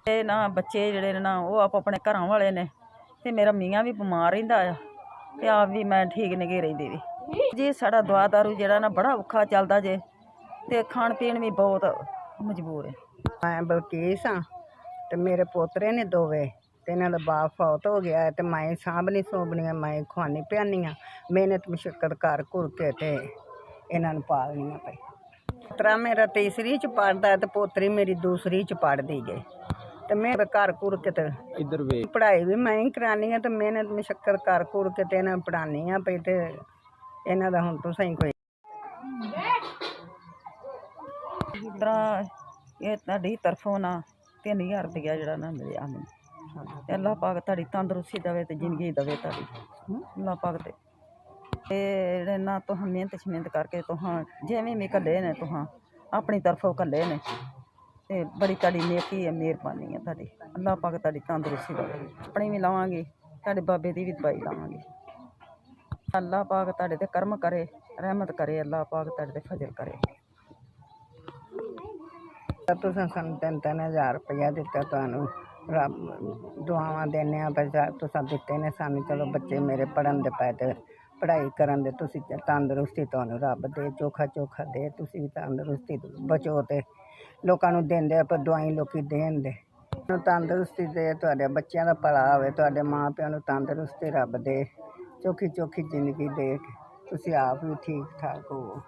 ਤੇ ਨਾ ਬੱਚੇ ਜਿਹੜੇ ਨੇ ਨਾ ਉਹ ਆਪ ਆਪਣੇ ਘਰਾਂ ਵਾਲੇ ਨੇ ਤੇ ਮੇਰਾ ਮੀਆਂ ਵੀ ਬਿਮਾਰ ਰਹਿੰਦਾ ਆ ਤੇ ਆਪ ਵੀ ਮੈਂ ਠੀਕ ਨਹੀਂ ਗੀ ਰਹਿੰਦੀ ਵੀ ਜੀ। ਸਾਡਾ ਦਵਾ ਦਾਰੂ ਜਿਹੜਾ ਨਾ ਬੜਾ ਔਖਾ ਚੱਲਦਾ ਜੇ ਤੇ ਖਾਣ ਪੀਣ ਵੀ ਬਹੁਤ ਮਜਬੂਰ ਹੈ। ਮੈਂ ਬਲਕੀਸ ਹਾਂ ਤੇ ਮੇਰੇ ਪੋਤਰੇ ਨੇ ਦੋਵੇਂ ਤੇ ਇਹਨਾਂ ਦਾ ਬਾਪ ਫੌਤ ਹੋ ਗਿਆ ਤੇ ਮੈਂ ਸਾਂਭਣੀ ਸੋਭਣੀਆਂ, ਮੈਂ ਖਵਾਨੀ ਪਿਆਨੀ ਹਾਂ, ਮਿਹਨਤ ਮੁਸ਼ੱਕਤ ਕਰ ਘੁਰ ਕੇ ਤੇ ਇਹਨਾਂ ਨੂੰ ਪਾਲਣੀਆਂ ਪਈ। ਪੋਤਰਾ ਮੇਰਾ ਤੀਸਰੀ ਚ ਪੜ੍ਹਦਾ ਤੇ ਪੋਤਰੀ ਮੇਰੀ ਦੂਸਰੀ ਚ ਪੜ੍ਹਦੀ ਗਈ ਤੇ ਮੈਂ ਘਰ ਘੁਰ ਕੇ ਤੇ ਇੱਧਰ ਵੇ ਪੜ੍ਹਾਈ ਵੀ ਮੈਂ ਹੀ ਕਰਾਨੀ ਆ ਤੇ ਮਿਹਨਤ ਮੁਸ਼ੱਕਤ ਕਰ ਘੁਰ ਕੇ ਤੇ ਇਹਨਾਂ ਨੂੰ ਪੜ੍ਹਾਉਂਦੀ ਹਾਂ ਪਈ ਤੇ ਇਹਨਾਂ ਦਾ ਹੁਣ ਤੋਂ ਸਹੀ ਕੋਈ ਇਸ ਤਰ੍ਹਾਂ ਇਹ ਤੁਹਾਡੀ ਤਰਫੋਂ ਨਾ 3000 ਰੁਪਇਆ ਜਿਹੜਾ ਨਾ ਮਿਲਿਆ ਮੈਨੂੰ ਤੇ ਅੱਲਾਹ ਪਾਕ ਤੁਹਾਡੀ ਤੰਦਰੁਸਤੀ ਦੇਵੇ ਤੇ ਜ਼ਿੰਦਗੀ ਦੇਵੇ ਤੁਹਾਡੀ ਅੱਲਾਹ ਪਾਕ ਤੇ ਜਿਹੜੇ ਨਾ ਤੁਹਾਂ ਮਿਹਨਤ ਕਰਕੇ ਤੁਹਾਂ ਜਿਵੇਂ ਵੀ ਘੱਲੇ ਨੇ ਤੁਹਾਂ ਆਪਣੀ ਤਰਫੋਂ ਘੱਲੇ ਨੇ ਤੇ ਬੜੀ ਤੁਹਾਡੀ ਨੇਕੀ ਹੈ, ਮਿਹਰਬਾਨੀ ਹੈ ਤੁਹਾਡੀ। ਅੱਲਾਹ ਪਾਕ ਤੁਹਾਡੀ ਤੰਦਰੁਸਤੀ ਦੇਵੇ। ਆਪਣੀ ਵੀ ਲਾਵਾਂਗੇ, ਤੁਹਾਡੇ ਬਾਬੇ ਦੀ ਵੀ ਦਵਾਈ ਲਾਵਾਂਗੇ। ਅੱਲਾਹ ਪਾਕ ਤੁਹਾਡੇ ਤੇ ਕਰਮ ਕਰੇ, ਰਹਿਮਤ ਕਰੇ, ਅੱਲਾਹ ਪਾਕ ਤੁਹਾਡੇ ਤੇ ਫਜ਼ਲ ਕਰੇ। ਤੁਸੀਂ ਸਾਨੂੰ 3-3000 ਰੁਪਇਆ ਦਿੱਤਾ, ਤੁਹਾਨੂੰ ਰੱਬ ਦੁਆਵਾਂ ਦਿੰਦੇ ਹਾਂ ਪਰ ਤੁਸੀਂ ਦਿੱਤੇ ਨੇ ਸਾਨੂੰ। ਚਲੋ ਬੱਚੇ ਮੇਰੇ ਪੜ੍ਹਨ ਦੇ ਪਏ ਤੇ ਪੜ੍ਹਾਈ ਕਰਨ ਦੇ ਤੁਸੀਂ ਤੰਦਰੁਸਤੀ ਤੁਹਾਨੂੰ ਰੱਬ ਦੇ, ਚੋਖਾ ਦੇ, ਤੁਸੀਂ ਵੀ ਤੰਦਰੁਸਤੀ ਬਚੋ ਤੇ ਲੋਕਾਂ ਨੂੰ ਦਿੰਦੇ ਪਰ ਦਵਾਈ ਲੋਕੀ ਦੇਣ ਦੇ। ਤੰਦਰੁਸਤੀ ਦੇ, ਤੁਹਾਡੇ ਬੱਚਿਆਂ ਦਾ ਭਲਾ ਹੋਵੇ, ਤੁਹਾਡੇ ਮਾਂ ਪਿਓ ਨੂੰ ਤੰਦਰੁਸਤੀ ਰੱਬ ਦੇ, ਚੋਖੀ ਜ਼ਿੰਦਗੀ ਦੇ, ਤੁਸੀਂ ਆਪ ਵੀ ਠੀਕ ਠਾਕ ਹੋਵੋ।